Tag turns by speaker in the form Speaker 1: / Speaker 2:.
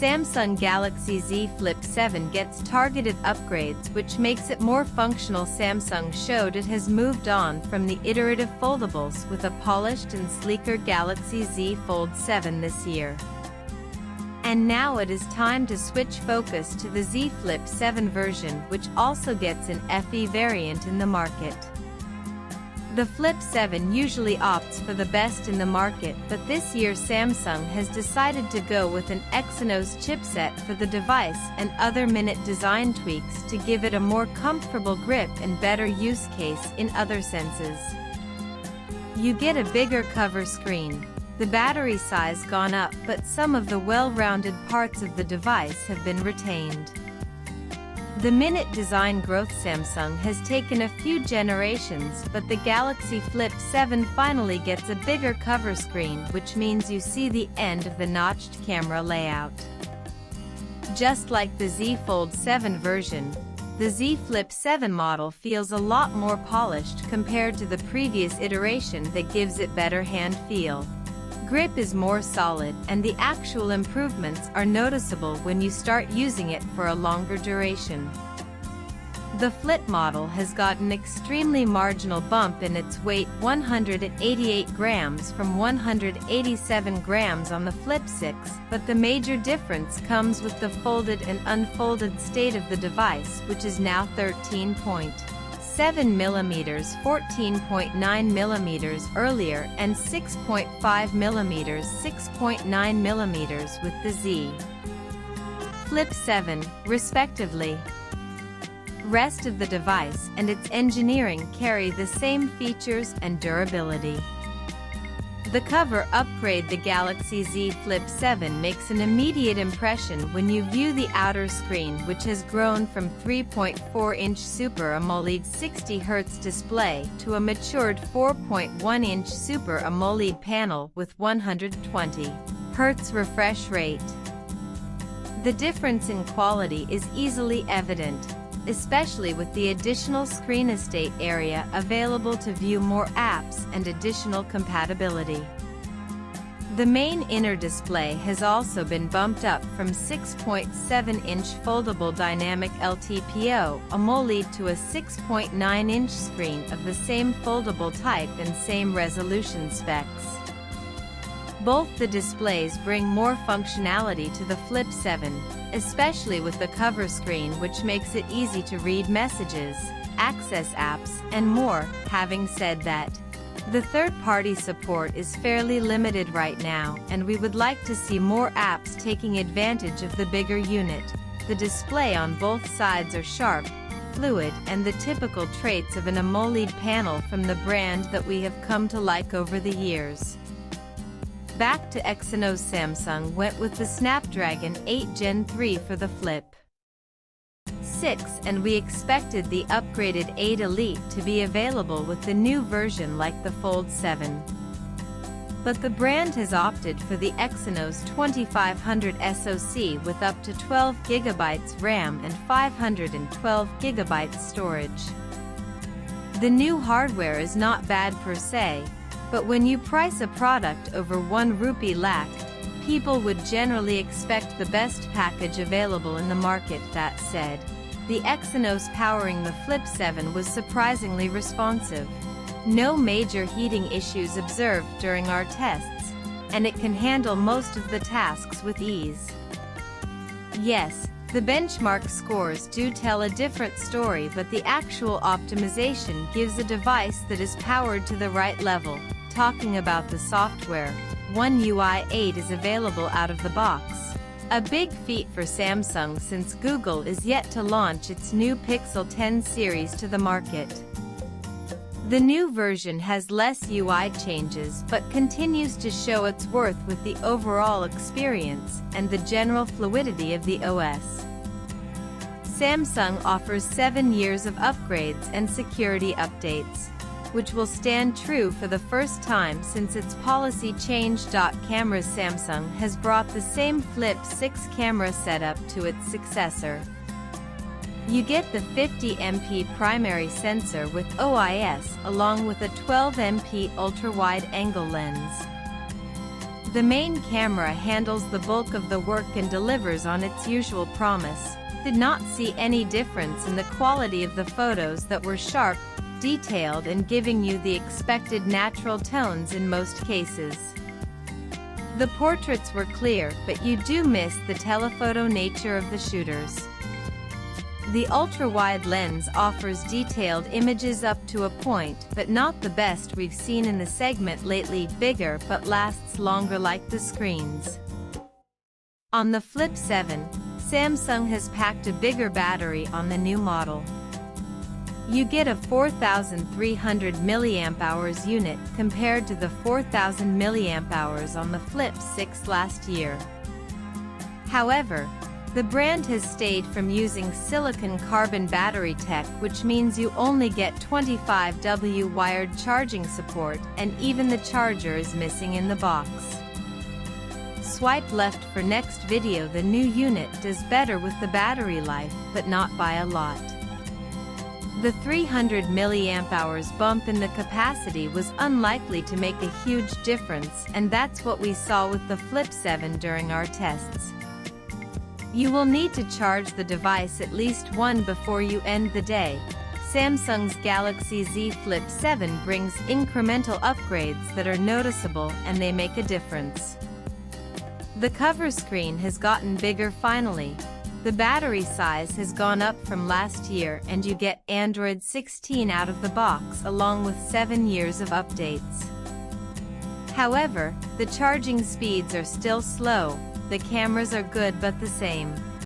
Speaker 1: Samsung Galaxy Z Flip 7 gets targeted upgrades, which makes it more functional. Samsung showed it has moved on from the iterative foldables with a polished and sleeker Galaxy Z Fold 7 this year. And now it is time to switch focus to the Z Flip 7 version, which also gets an FE variant in the market. The Flip 7 usually opts for the best in the market, but this year Samsung has decided to go with an Exynos chipset for the device and other minute design tweaks to give it a more comfortable grip and better use case in other senses. You get a bigger cover screen. The battery size gone up, but some of the well-rounded parts of the device have been retained. The minute design growth. Samsung has taken a few generations, but the Galaxy Flip 7 finally gets a bigger cover screen, which means you see the end of the notched camera layout. Just like the Z Fold 7 version, the Z Flip 7 model feels a lot more polished compared to the previous iteration that gives it better hand feel. Grip is more solid, and the actual improvements are noticeable when you start using it for a longer duration. The Flip model has got an extremely marginal bump in its weight, 188 grams from 187 grams on the Flip 6, but the major difference comes with the folded and unfolded state of the device, which is now 13.7 mm, 14.9 mm earlier, and 6.5 mm, 6.9 mm with the Z Flip 7, respectively. Rest of the device and its engineering carry the same features and durability. The cover upgrade. The Galaxy Z Flip 7 makes an immediate impression when you view the outer screen, which has grown from 3.4-inch Super AMOLED 60Hz display to a matured 4.1-inch Super AMOLED panel with 120Hz refresh rate. The difference in quality is easily evident, especially with the additional screen estate area available to view more apps and additional compatibility. The main inner display has also been bumped up from 6.7-inch foldable dynamic LTPO AMOLED to a 6.9-inch screen of the same foldable type and same resolution specs. Both the displays bring more functionality to the Flip 7, especially with the cover screen, which makes it easy to read messages, access apps, and more. Having said that, the third-party support is fairly limited right now, and we would like to see more apps taking advantage of the bigger unit. The display on both sides are sharp, fluid, and the typical traits of an AMOLED panel from the brand that we have come to like over the years. Back to Exynos. Samsung went with the Snapdragon 8 Gen 3 for the Flip 6, and we expected the upgraded 8 Elite to be available with the new version like the Fold 7. But the brand has opted for the Exynos 2500 SoC with up to 12 GB RAM and 512 GB storage. The new hardware is not bad per se, but when you price a product over 1 rupee lakh, people would generally expect the best package available in the market. That said, the Exynos powering the Flip 7 was surprisingly responsive. No major heating issues observed during our tests, and it can handle most of the tasks with ease. Yes, the benchmark scores do tell a different story, but the actual optimization gives a device that is powered to the right level. Talking about the software, One UI 8 is available out of the box. A big feat for Samsung since Google is yet to launch its new Pixel 10 series to the market. The new version has less UI changes but continues to show its worth with the overall experience and the general fluidity of the OS. Samsung offers 7 years of upgrades and security updates, which will stand true for the first time since its policy change. Cameras. Samsung has brought the same Flip 6 camera setup to its successor. You get the 50MP primary sensor with OIS along with a 12MP ultra-wide angle lens. The main camera handles the bulk of the work and delivers on its usual promise. Did not see any difference in the quality of the photos that were sharp, detailed and giving you the expected natural tones in most cases. The portraits were clear, but you do miss the telephoto nature of the shooters. The ultra-wide lens offers detailed images up to a point, but not the best we've seen in the segment lately, bigger but lasts longer like the screens. On the Flip 7, Samsung has packed a bigger battery on the new model. You get a 4,300 mAh unit compared to the 4,000 mAh on the Flip 6 last year. However, the brand has stayed from using silicon-carbon battery tech, which means you only get 25W wired charging support, and even the charger is missing in the box. Swipe left for next video. The new unit does better with the battery life, but not by a lot. The 300 mAh bump in the capacity was unlikely to make a huge difference, and that's what we saw with the Flip 7 during our tests. You will need to charge the device at least once before you end the day. Samsung's Galaxy Z Flip 7 brings incremental upgrades that are noticeable, and they make a difference. The cover screen has gotten bigger finally. The battery size has gone up from last year, and you get Android 16 out of the box along with 7 years of updates. However, the charging speeds are still slow. The cameras are good but the same.